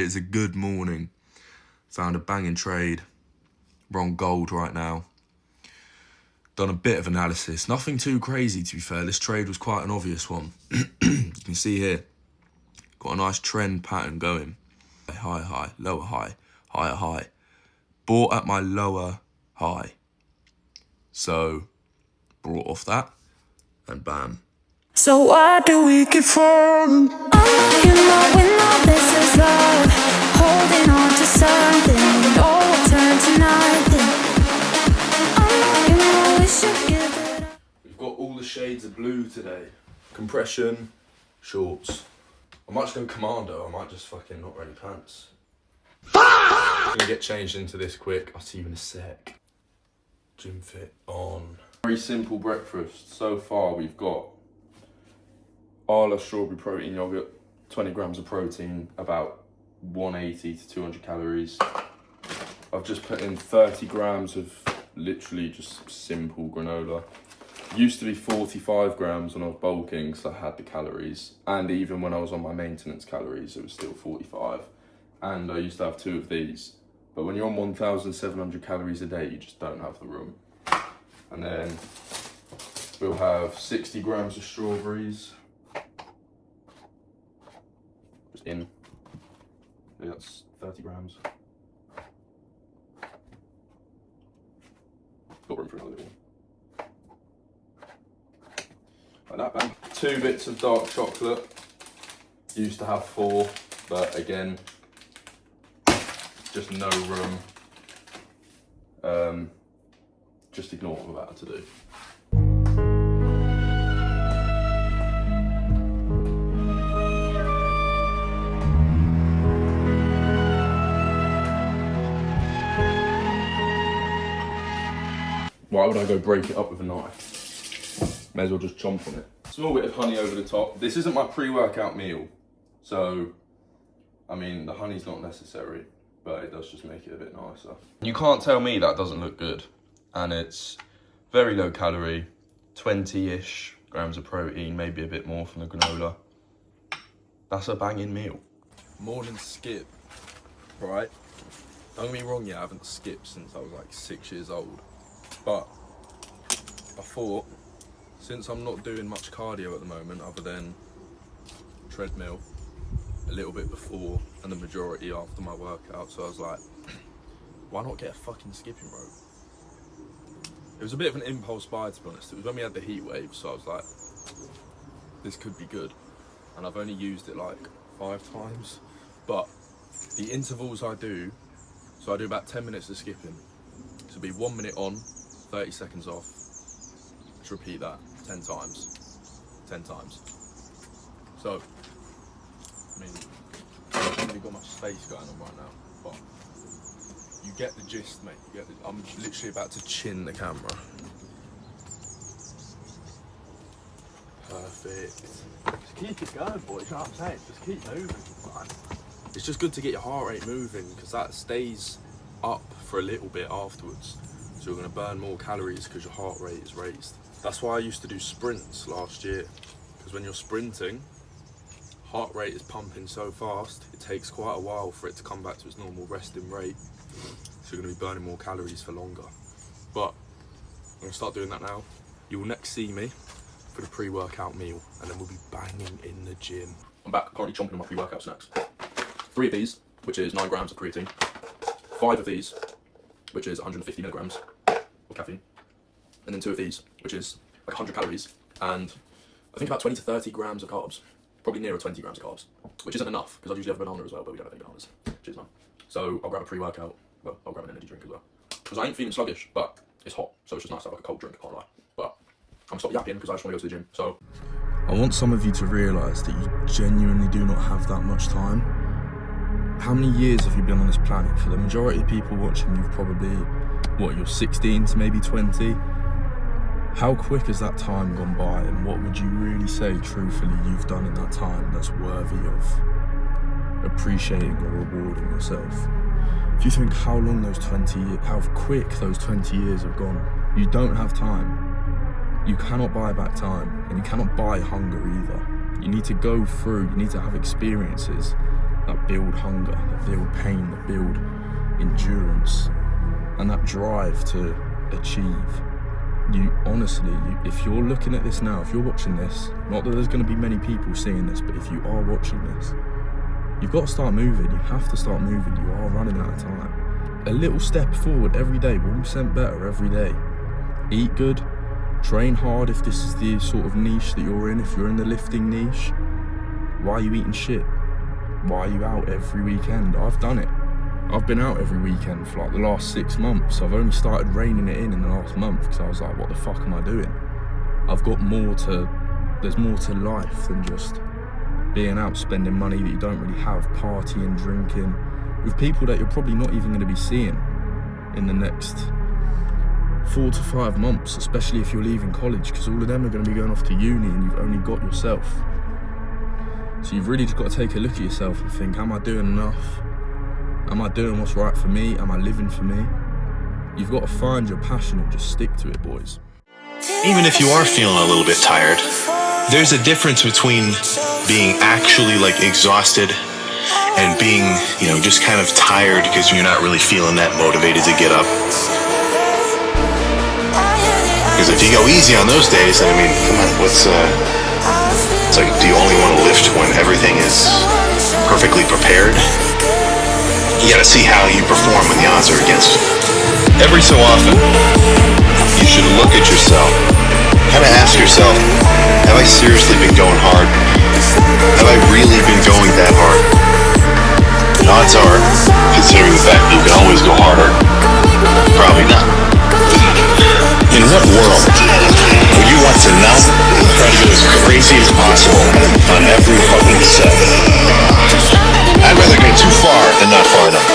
It's a good morning. Found a banging trade. We're on gold right now. Done a bit of analysis. Nothing too crazy, to be fair. This trade was quite an obvious one. You can see here, got a nice trend pattern going. High, high, lower high, higher high. Bought at my lower high. So, brought off that, and bam. So why do we keep falling? Oh, you know we know this is love. Holding on to something, all will turn to nothing. Oh, you know we should give it up. We've got all the shades of blue today. Compression, shorts. I might just go commando, I might just fucking not wear any pants. I'm gonna get changed into this quick, I'll see you in a sec. Gym fit on. Very simple breakfast. So far we've got Arla strawberry protein yogurt, 20 grams of protein, about 180 to 200 calories. I've just put in 30 grams of literally just simple granola. Used to be 45 grams when I was bulking, so I had the calories. And even when I was on my maintenance calories, it was still 45. And I used to have 2 of these. But when you're on 1,700 calories a day, you just don't have the room. And then we'll have 60 grams of strawberries. Just in. That's 30 grams. Got room for another little one. Like that, bang. 2 bits of dark chocolate. Used to have 4, but again, just no room. Just ignore what I'm about to do. Why would I go break it up with a knife? May as well just chomp on it. Small bit of honey over the top. This isn't my pre-workout meal, so, I mean, the honey's not necessary, but it does just make it a bit nicer. You can't tell me that doesn't look good. And it's very low calorie, 20-ish grams of protein, maybe a bit more from the granola. That's a banging meal. Morning skip, right? Don't get me wrong, yeah, I haven't skipped since I was like 6 years old. But I thought, since I'm not doing much cardio at the moment other than treadmill, a little bit before and the majority after my workout, so I was like, why not get a fucking skipping rope? It was a bit of an impulse buy, to be honest. It was when we had the heat wave, so I was like, this could be good. And I've only used it like 5 times. But the intervals I do, so I do about 10 minutes of skipping. So it'll be 1 minute on, 30 seconds off. Let's repeat that 10 times. 10 times. So, I mean, I haven't really got much space going on right now, but you get the gist, mate. You get the, I'm literally about to chin the camera. Perfect. Just keep it going, boys. You know what I'm saying? Just keep moving. It's just good to get your heart rate moving because that stays up for a little bit afterwards. So you're going to burn more calories because your heart rate is raised. That's why I used to do sprints last year. Because when you're sprinting, heart rate is pumping so fast, it takes quite a while for it to come back to its normal resting rate. So you're going to be burning more calories for longer. But I'm going to start doing that now. You will next see me for the pre-workout meal, and then we'll be banging in the gym. I'm back, currently chomping on my pre-workout snacks. 3 of these, which is 9 grams of creatine. 5 of these, which is 150 milligrams of caffeine. And then 2 of these, which is like 100 calories, and I think about 20 to 30 grams of carbs. Probably nearer 20 grams of carbs, which isn't enough, because I usually have a banana as well, but we don't have any bananas. Cheers, man. So I'll grab a pre-workout, well, I'll grab an energy drink as well. Because I ain't feeling sluggish, but it's hot, so it's just nice to have like a cold drink, I can't lie. But I'm gonna stop yapping because I just want to go to the gym, so. I want some of you to realise that you genuinely do not have that much time. How many years have you been on this planet? For the majority of people watching, you've probably, you're 16 to maybe 20. How quick has that time gone by, and what would you really say truthfully you've done in that time that's worthy of appreciating or rewarding yourself? If you think how quick those 20 years have gone, you don't have time. You cannot buy back time, and you cannot buy hunger either. You need to go through, you need to have experiences that build hunger, that build pain, that build endurance, and that drive to achieve. You honestly, if you're looking at this now, if you're watching this, not that there's going to be many people seeing this, but if you are watching this, you've got to start moving. You have to start moving. You are running out of time. A little step forward every day, 1% better every day. Eat good, train hard if this is the sort of niche that you're in. If you're in the lifting niche, why are you eating shit? Why are you out every weekend? I've done it. I've been out every weekend for like the last 6 months. I've only started reining it in the last month because I was like, what the fuck am I doing? There's more to life than just being out spending money that you don't really have, partying, drinking, with people that you're probably not even going to be seeing in the next 4 to 5 months, especially if you're leaving college, because all of them are going to be going off to uni and you've only got yourself. So you've really just got to take a look at yourself and think, am I doing enough? Am I doing what's right for me? Am I living for me? You've got to find your passion and just stick to it, boys. Even if you are feeling a little bit tired, there's a difference between being actually like exhausted and being, just kind of tired because you're not really feeling that motivated to get up. Because if you go easy on those days, then come on, it's like, do you only want to lift when everything is perfectly prepared? You gotta see how you perform when the odds are against you. Every so often, you should look at yourself, kind of ask yourself, have I seriously been going hard? Have I really been going that hard? And odds are, considering the fact that you can always go harder, probably not. In what world would you want to not try to go as crazy as possible on every fucking set? I'd rather go too far than not far enough.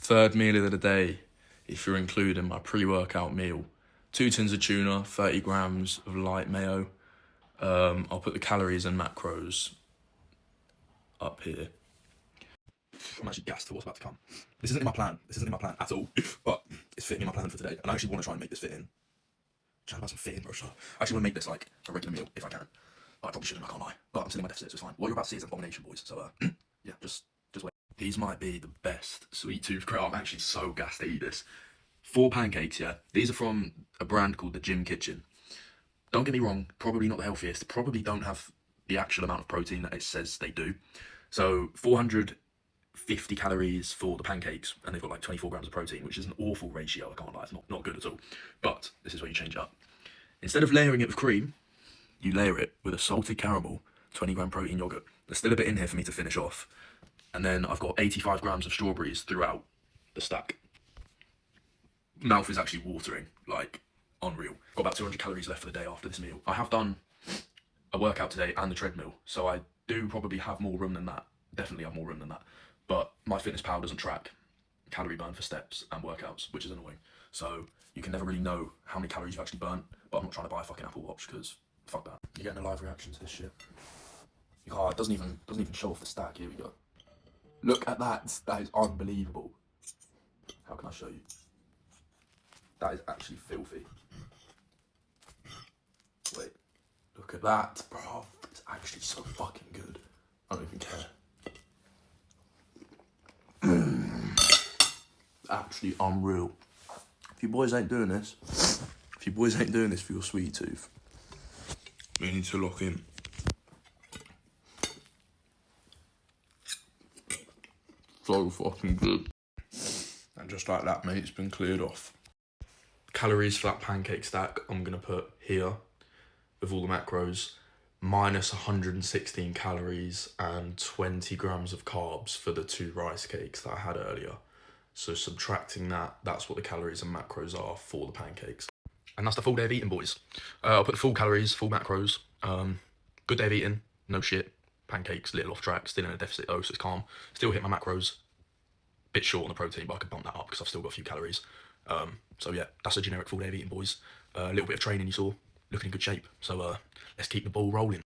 Third meal of the day, if you're including my pre-workout meal, 2 tins of tuna, 30 grams of light mayo. I'll put the calories and macros up here. I'm actually gassed for what's about to come. This isn't in my plan. This isn't in my plan at all, but it's fitting in my plan for today. And I actually want to try and make this fit in. Chat about some fitting, bro. I actually want to make this like a regular meal if I can. But I probably shouldn't, I can't lie. But I'm still in my deficit, so it's fine. What you're about to see is an abomination, boys. So yeah, just wait. These might be the best sweet tooth crate. I'm actually so gassed to eat this. 4 pancakes, yeah. These are from a brand called the Gym Kitchen. Don't get me wrong, probably not the healthiest. Probably don't have the actual amount of protein that it says they do. So 450 calories for the pancakes, and they've got like 24 grams of protein, which is an awful ratio, I can't lie. It's not good at all. But this is where you change it up. Instead of layering it with cream, you layer it with a salted caramel, 20 gram protein yogurt. There's still a bit in here for me to finish off. And then I've got 85 grams of strawberries throughout the stack. Mouth is actually watering, like unreal. Got about 200 calories left for the day after this meal. I have done a workout today and the treadmill, so I do probably have more room than that. Definitely have more room than that. But MyFitnessPal doesn't track calorie burn for steps and workouts, which is annoying. So you can never really know how many calories you actually burn. But I'm not trying to buy a fucking Apple Watch because fuck that. You're getting a live reaction to this shit. Oh, it doesn't even show off the stack. Here we go. Look at that. That is unbelievable. How can I show you? That is actually filthy. Wait. Look at that, bro. It's actually so fucking good. I don't even care. Actually unreal. If you boys ain't doing this for your sweet tooth, we need to lock in. So fucking good. And just like that, mate, it's been cleared off. Calories for that pancake stack, I'm gonna put here with all the macros, minus 116 calories and 20 grams of carbs for the 2 rice cakes that I had earlier. So subtracting that, that's what the calories and macros are for the pancakes. And that's the full day of eating, boys. I'll put the full calories, full macros. Good day of eating, no shit. Pancakes, little off track, still in a deficit though, so it's calm. Still hit my macros. bit short on the protein, but I could bump that up because I've still got a few calories. So yeah, that's a generic full day of eating, boys. A little bit of training, you saw, looking in good shape. So let's keep the ball rolling.